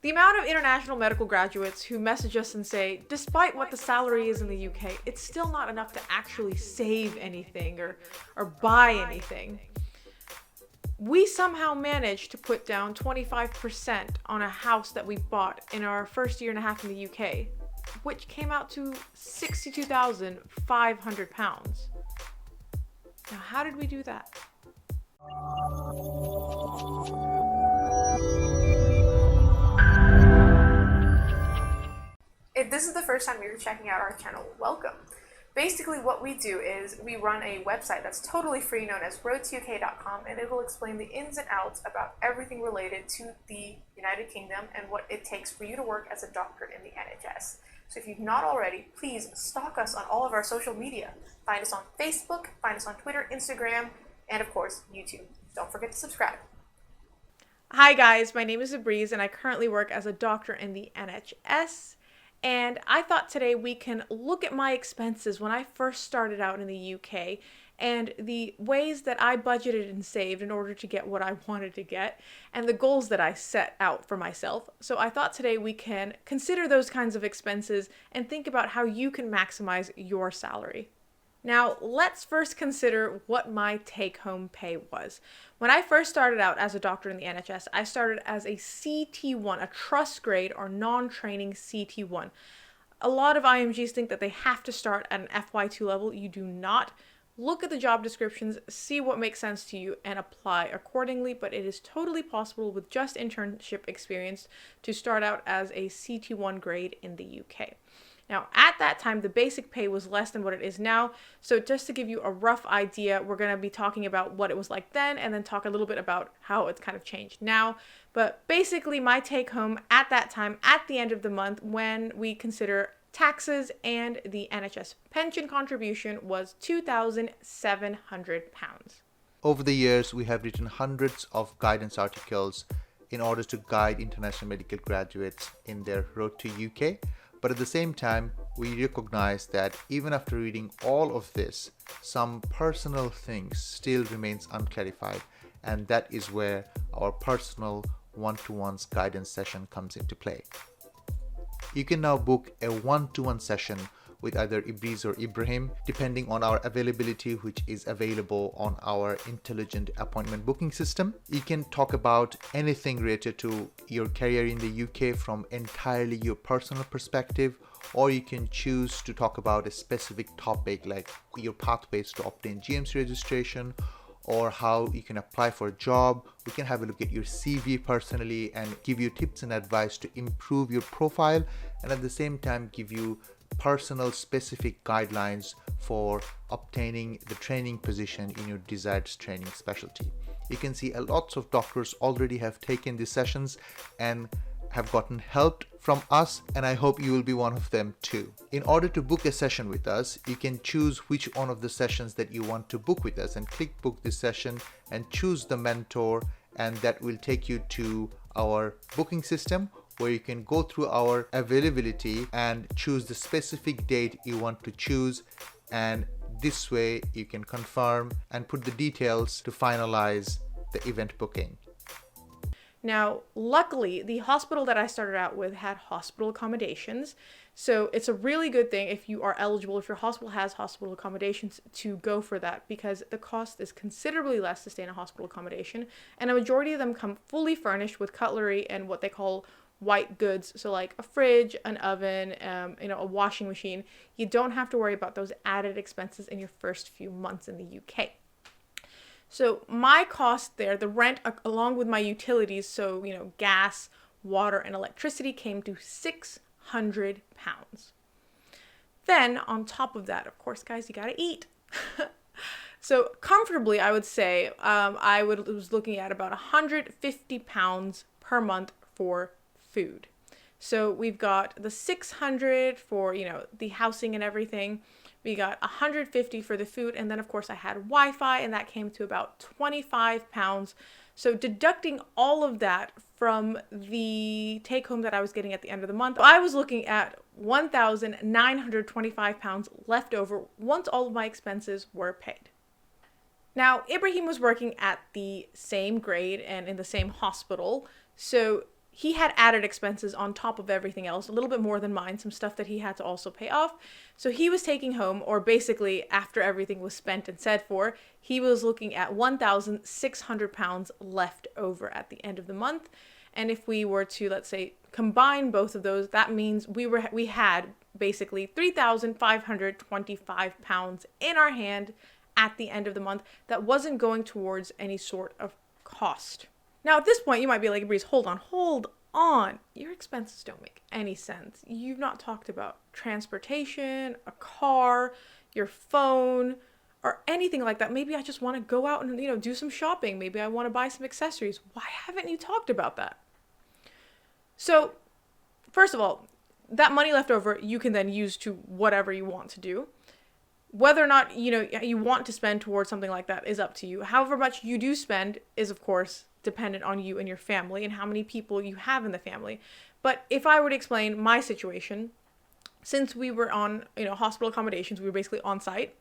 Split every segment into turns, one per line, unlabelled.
The amount of international medical graduates who message us and say, despite what the salary is in the UK, it's still not enough to actually save anything or buy anything. We somehow managed to put down 25% on a house that we bought in our first year and a half in the UK, which came out to £62,500. Now, how did we do that? If this is the first time you're checking out our channel, welcome. Basically what we do is we run a website that's totally free known as roadtok.com, and it will explain the ins and outs about everything related to the United Kingdom and what it takes for you to work as a doctor in the NHS. So if you've not already, please stalk us on all of our social media. Find us on Facebook, find us on Twitter, Instagram, and of course, YouTube. Don't forget to subscribe. Hi guys, my name is Abriz and I currently work as a doctor in the NHS. And I thought today we can look at my expenses when I first started out in the UK and the ways that I budgeted and saved in order to get what I wanted to get and the goals that I set out for myself. So I thought today we can consider those kinds of expenses and think about how you can maximize your salary. Now, let's first consider what my take-home pay was. When I first started out as a doctor in the NHS, I started as a CT1, a trust grade or non-training CT1. A lot of IMGs think that they have to start at an FY2 level. You do not. Look at the job descriptions, see what makes sense to you, and apply accordingly, but it is totally possible with just internship experience to start out as a CT1 grade in the UK. Now, at that time, the basic pay was less than what it is now. So just to give you a rough idea, we're going to be talking about what it was like then and then talk a little bit about how it's kind of changed now. But basically, my take home at that time, at the end of the month, when we consider taxes and the NHS pension contribution, was £2,700.
Over the years, we have written hundreds of guidance articles in order to guide international medical graduates in their road to UK. But at the same time, we recognize that even after reading all of this, some personal things still remains unclarified, and that is where our personal one-to-ones guidance session comes into play. You can now book a one-to-one session with either Ibriz or Ibrahim, depending on our availability, which is available on our intelligent appointment booking system. You can talk about anything related to your career in the UK from entirely your personal perspective, or you can choose to talk about a specific topic like your pathways to obtain GMC registration, or how you can apply for a job. We can have a look at your CV personally and give you tips and advice to improve your profile, and at the same time give you personal specific guidelines for obtaining the training position in your desired training specialty. You can see a lots of doctors already have taken these sessions and have gotten help from us, and I hope you will be one of them too. In order to book a session with us, you can choose which one of the sessions that you want to book with us and click book this session and choose the mentor, and that will take you to our booking system where you can go through our availability and choose the specific date you want to choose, and this way you can confirm and put the details to finalize the event booking.
Now, luckily, the hospital that I started out with had hospital accommodations, so it's a really good thing if you are eligible, if your hospital has hospital accommodations, to go for that, because the cost is considerably less to stay in a hospital accommodation, and a majority of them come fully furnished with cutlery and what they call white goods, so like a fridge, an oven, a washing machine. You don't have to worry about those added expenses in your first few months in the UK. So my cost there, the rent along with my utilities, so gas, water, and electricity, came to £600. Then on top of that, of course, guys, you gotta eat. So comfortably, I would say I was looking at about £150 per month for food. So we've got the 600 for the housing and everything. We got 150 for the food, and then of course I had Wi-Fi, and that came to about £25. So deducting all of that from the take home that I was getting at the end of the month, I was looking at £1,925 left over once all of my expenses were paid. Now, Ibrahim was working at the same grade and in the same hospital, so he had added expenses on top of everything else, a little bit more than mine, some stuff that he had to also pay off. So he was taking home, or basically after everything was spent and said for, he was looking at £1,600 left over at the end of the month. And if we were to, let's say, combine both of those, that means we had basically £3,525 in our hand at the end of the month that wasn't going towards any sort of cost. Now, at this point, you might be like, Breeze, hold on. Your expenses don't make any sense. You've not talked about transportation, a car, your phone, or anything like that. Maybe I just want to go out and, do some shopping. Maybe I want to buy some accessories. Why haven't you talked about that? So, first of all, that money left over, you can then use to whatever you want to do. Whether or not, you want to spend towards something like that is up to you. However much you do spend is, of course, dependent on you and your family and how many people you have in the family. But if I were to explain my situation, since we were on, hospital accommodations, we were basically on site.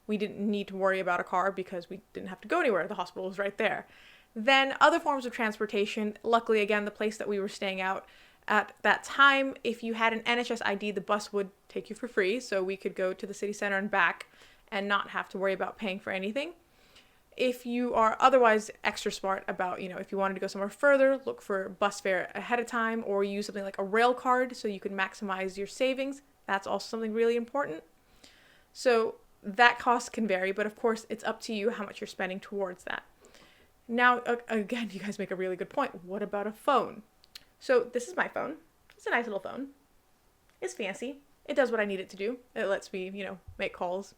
We didn't need to worry about a car because we didn't have to go anywhere. The hospital was right there. Then other forms of transportation, luckily, again, the place that we were staying out at that time, if you had an NHS ID, the bus would take you for free. So we could go to the city center and back and not have to worry about paying for anything. If you are otherwise extra smart about, if you wanted to go somewhere further, look for bus fare ahead of time or use something like a rail card so you can maximize your savings. That's also something really important. So that cost can vary, but of course it's up to you how much you're spending towards that. Now, again, you guys make a really good point. What about a phone? So this is my phone. It's a nice little phone. It's fancy. It does what I need it to do. It lets me, make calls,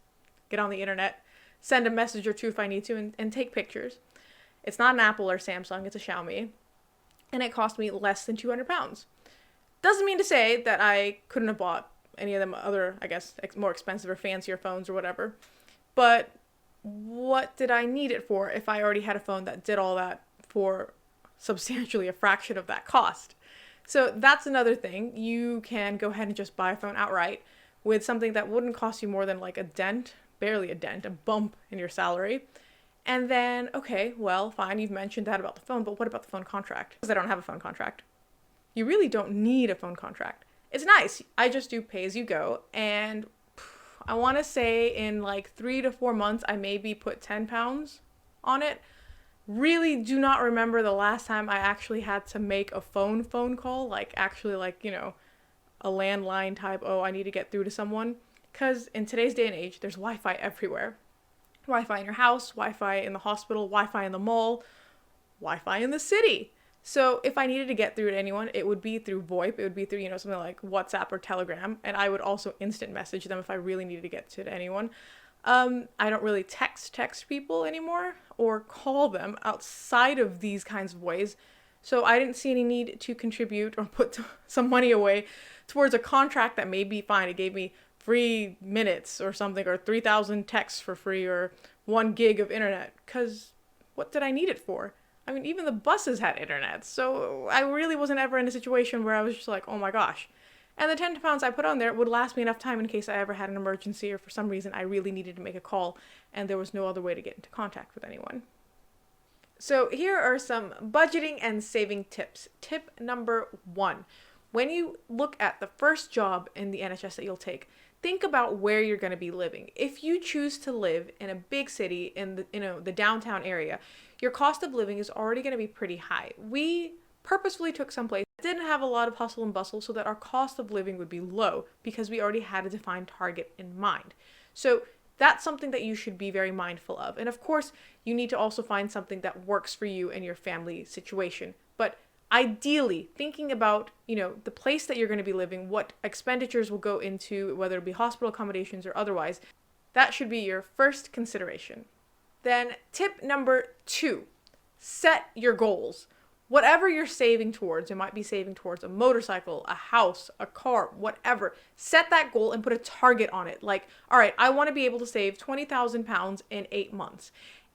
get on the internet, send a message or two if I need to, and take pictures. It's not an Apple or Samsung, it's a Xiaomi. And it cost me less than £200. Doesn't mean to say that I couldn't have bought any of them other, I guess, more expensive or fancier phones or whatever. But what did I need it for if I already had a phone that did all that for substantially a fraction of that cost? So that's another thing. You can go ahead and just buy a phone outright with something that wouldn't cost you more than like a dent, barely a dent, a bump in your salary. And then, okay, well, fine, you've mentioned that about the phone, but what about the phone contract? Because I don't have a phone contract. You really don't need a phone contract. It's nice. I just do pay as you go. And I want to say in like 3 to 4 months, I maybe put £10 on it. Really do not remember the last time I actually had to make a phone call, like actually a landline type, I need to get through to someone. Because in today's day and age, there's Wi-Fi everywhere. Wi-Fi in your house, Wi-Fi in the hospital, Wi-Fi in the mall, Wi-Fi in the city. So if I needed to get through to anyone, it would be through VoIP. It would be through, something like WhatsApp or Telegram. And I would also instant message them if I really needed to get to anyone. I don't really text people anymore or call them outside of these kinds of ways. So I didn't see any need to contribute or put some money away towards a contract that may be fine. It gave me free minutes or something, or 3,000 texts for free, or 1 gig of internet. Because what did I need it for? I mean, even the buses had internet. So I really wasn't ever in a situation where I was just like, oh my gosh. And the £10 I put on there would last me enough time in case I ever had an emergency or for some reason I really needed to make a call and there was no other way to get into contact with anyone. So here are some budgeting and saving tips. Tip number 1. When you look at the first job in the NHS that you'll take, think about where you're going to be living. If you choose to live in a big city in the downtown area, your cost of living is already going to be pretty high. We purposefully took someplace that didn't have a lot of hustle and bustle so that our cost of living would be low because we already had a defined target in mind. So that's something that you should be very mindful of. And of course, you need to also find something that works for you and your family situation. But ideally, thinking about, the place that you're going to be living, what expenditures will go into, whether it be hospital accommodations or otherwise, that should be your first consideration. Then tip number 2, set your goals. Whatever you're saving towards, you might be saving towards a motorcycle, a house, a car, whatever. Set that goal and put a target on it. Like, all right, I want to be able to save £20,000 in 8 months.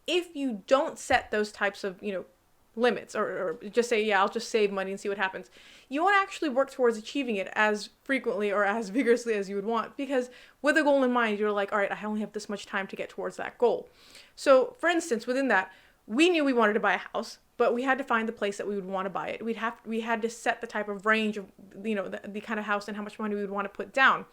If you don't set those types of, limits or just say, yeah, I'll just save money and see what happens, you won't actually work towards achieving it as frequently or as vigorously as you would want, because with a goal in mind, you're like, all right, I only have this much time to get towards that goal. So for instance, within that, we knew we wanted to buy a house, but we had to find the place that we would want to buy it. We had to set the type of range of, the kind of house and how much money we would want to put down.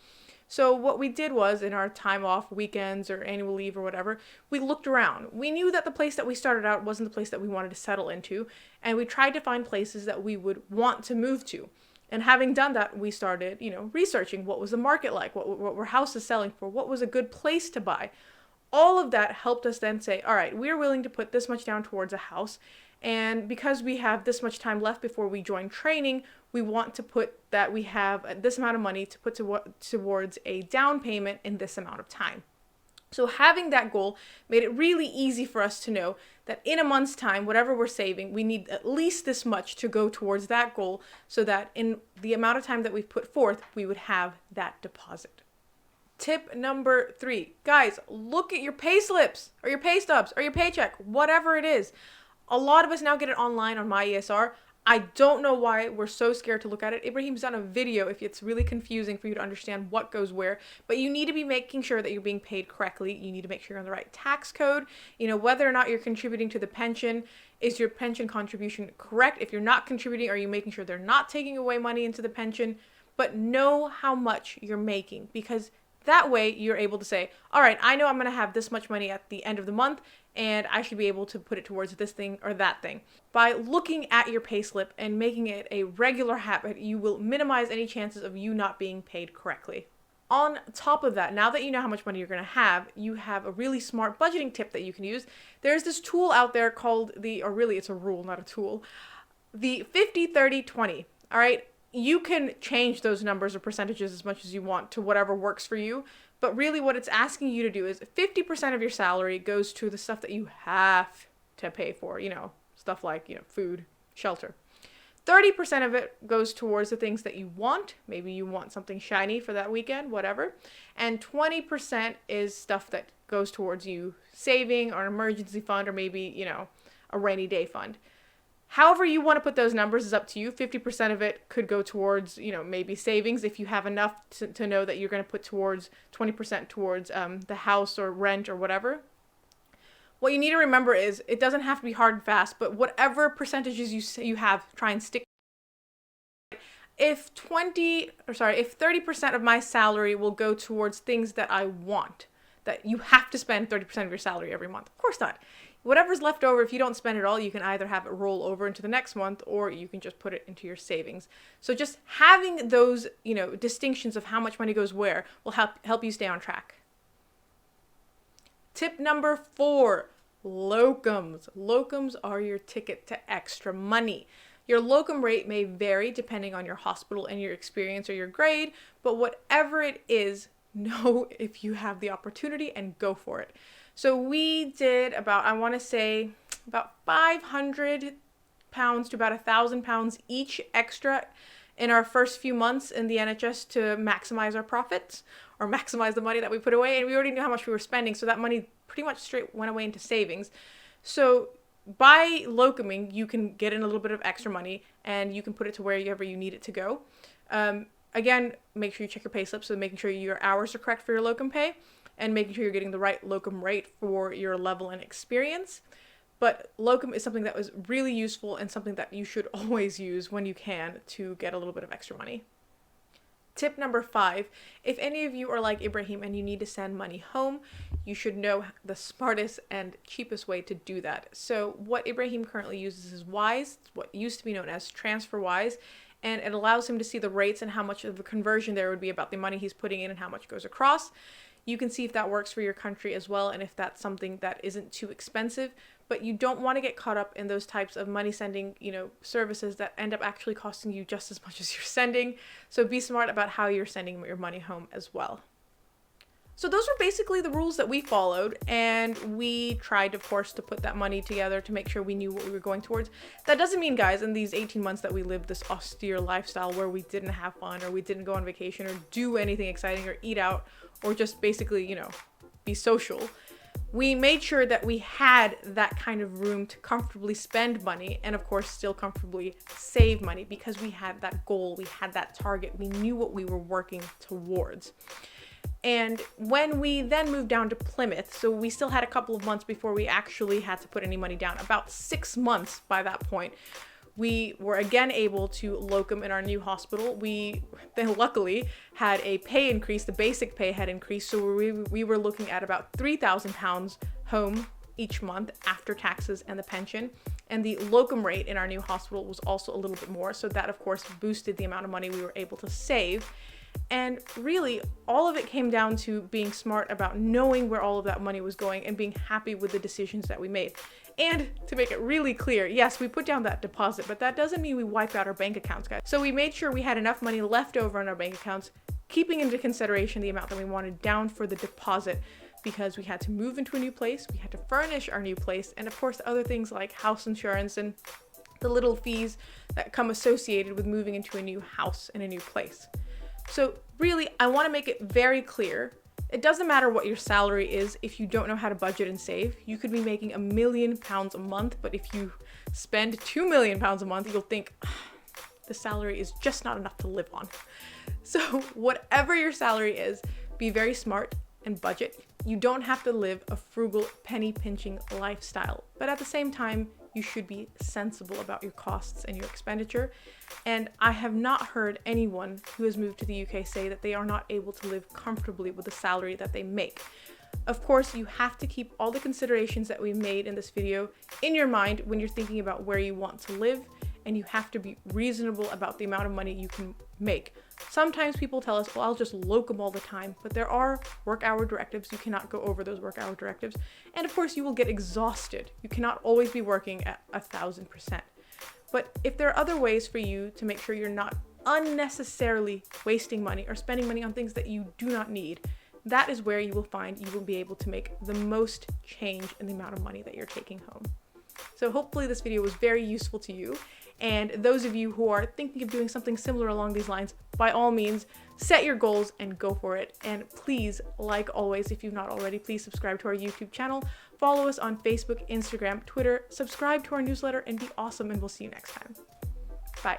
So what we did was, in our time off, weekends or annual leave or whatever, we looked around. We knew that the place that we started out wasn't the place that we wanted to settle into, and we tried to find places that we would want to move to. And having done that, we started, researching what was the market like, what were houses selling for, what was a good place to buy. All of that helped us then say, all right, we're willing to put this much down towards a house. And because we have this much time left before we join training, we want to put that we have this amount of money to put towards a down payment in this amount of time. So having that goal made it really easy for us to know that in a month's time, whatever we're saving, we need at least this much to go towards that goal, so that in the amount of time that we've put forth, we would have that deposit. Tip number 3, guys, look at your pay slips or your pay stubs or your paycheck, whatever it is. A lot of us now get it online on My ESR. I don't know why we're so scared to look at it. Ibrahim's done a video if it's really confusing for you to understand what goes where, but you need to be making sure that you're being paid correctly. You need to make sure you're on the right tax code. Whether or not you're contributing to the pension, is your pension contribution correct? If you're not contributing, are you making sure they're not taking away money into the pension? But know how much you're making, because that way you're able to say, all right, I know I'm going to have this much money at the end of the month, and I should be able to put it towards this thing or that thing. By looking at your payslip and making it a regular habit, you will minimize any chances of you not being paid correctly. On top of that, now that you know how much money you're going to have, you have a really smart budgeting tip that you can use. There's this tool out there called it's a rule, not a tool, the 50-30-20. All right. You can change those numbers or percentages as much as you want to whatever works for you. But really what it's asking you to do is 50% of your salary goes to the stuff that you have to pay for, stuff like, food, shelter. 30% of it goes towards the things that you want. Maybe you want something shiny for that weekend, whatever. And 20% is stuff that goes towards you saving or an emergency fund, or maybe, a rainy day fund. However you want to put those numbers is up to you. 50% of it could go towards, maybe savings if you have enough to know that you're going to put towards 20% towards the house or rent or whatever. What you need to remember is it doesn't have to be hard and fast, but whatever percentages you have, try and stick. If 30% of my salary will go towards things that I want, that you have to spend 30% of your salary every month. Of course not. Whatever's left over, if you don't spend it all, you can either have it roll over into the next month, or you can just put it into your savings. So just having those, distinctions of how much money goes where will help you stay on track. Tip number 4, locums. Locums are your ticket to extra money. Your locum rate may vary depending on your hospital and your experience or your grade, but whatever it is, know if you have the opportunity and go for it. So we did about 500 pounds to about 1,000 pounds each extra in our first few months in the NHS to maximize our profits, or maximize the money that we put away. And we already knew how much we were spending, so that money pretty much straight went away into savings. So by locuming, you can get in a little bit of extra money, and you can put it to wherever you need it to go. Again, make sure you check your pay slips, so making sure your hours are correct for your locum pay, and making sure you're getting the right locum rate for your level and experience. But locum is something that was really useful and something that you should always use when you can to get a little bit of extra money. Tip number 5, if any of you are like Ibrahim and you need to send money home, you should know the smartest and cheapest way to do that. So what Ibrahim currently uses is Wise, what used to be known as TransferWise, and it allows him to see the rates and how much of a conversion there would be about the money he's putting in and how much goes across. You can see if that works for your country as well, and if that's something that isn't too expensive. But you don't want to get caught up in those types of money sending, services that end up actually costing you just as much as you're sending. So be smart about how you're sending your money home as well. So those were basically the rules that we followed, and we tried, of course, to put that money together to make sure we knew what we were going towards. That doesn't mean, guys, in these 18 months that we lived this austere lifestyle where we didn't have fun, or we didn't go on vacation, or do anything exciting, or eat out, or just basically, be social. We made sure that we had that kind of room to comfortably spend money, and of course still comfortably save money, because we had that goal, we had that target, we knew what we were working towards. And when we then moved down to Plymouth, so we still had a couple of months before we actually had to put any money down, about 6 months by that point, we were again able to locum in our new hospital. We then luckily had a pay increase, the basic pay had increased, so we were looking at about £3,000 home each month after taxes and the pension. And the locum rate in our new hospital was also a little bit more, so that of course boosted the amount of money we were able to save. And really, all of it came down to being smart about knowing where all of that money was going and being happy with the decisions that we made. And to make it really clear, yes, we put down that deposit, but that doesn't mean we wiped out our bank accounts, guys. So we made sure we had enough money left over in our bank accounts, keeping into consideration the amount that we wanted down for the deposit, because we had to move into a new place, we had to furnish our new place, and of course other things like house insurance and the little fees that come associated with moving into a new house and a new place. So really, I want to make it very clear. It doesn't matter what your salary is if you don't know how to budget and save. You could be making £1 million a month, but if you spend £2 million a month, you'll think the salary is just not enough to live on. So whatever your salary is, be very smart and budget. You don't have to live a frugal, penny-pinching lifestyle, but at the same time, you should be sensible about your costs and your expenditure. And I have not heard anyone who has moved to the UK say that they are not able to live comfortably with the salary that they make. Of course, you have to keep all the considerations that we made in this video in your mind when you're thinking about where you want to live, and you have to be reasonable about the amount of money you can make. Sometimes people tell us, well, I'll just locum all the time, but there are work hour directives. You cannot go over those work hour directives. And of course, you will get exhausted. You cannot always be working at 1,000%. But if there are other ways for you to make sure you're not unnecessarily wasting money or spending money on things that you do not need, that is where you will find you will be able to make the most change in the amount of money that you're taking home. So hopefully this video was very useful to you. And those of you who are thinking of doing something similar along these lines, by all means, set your goals and go for it. And please, like always, if you've not already, please subscribe to our YouTube channel, follow us on Facebook, Instagram, Twitter, subscribe to our newsletter, and be awesome, and we'll see you next time. Bye.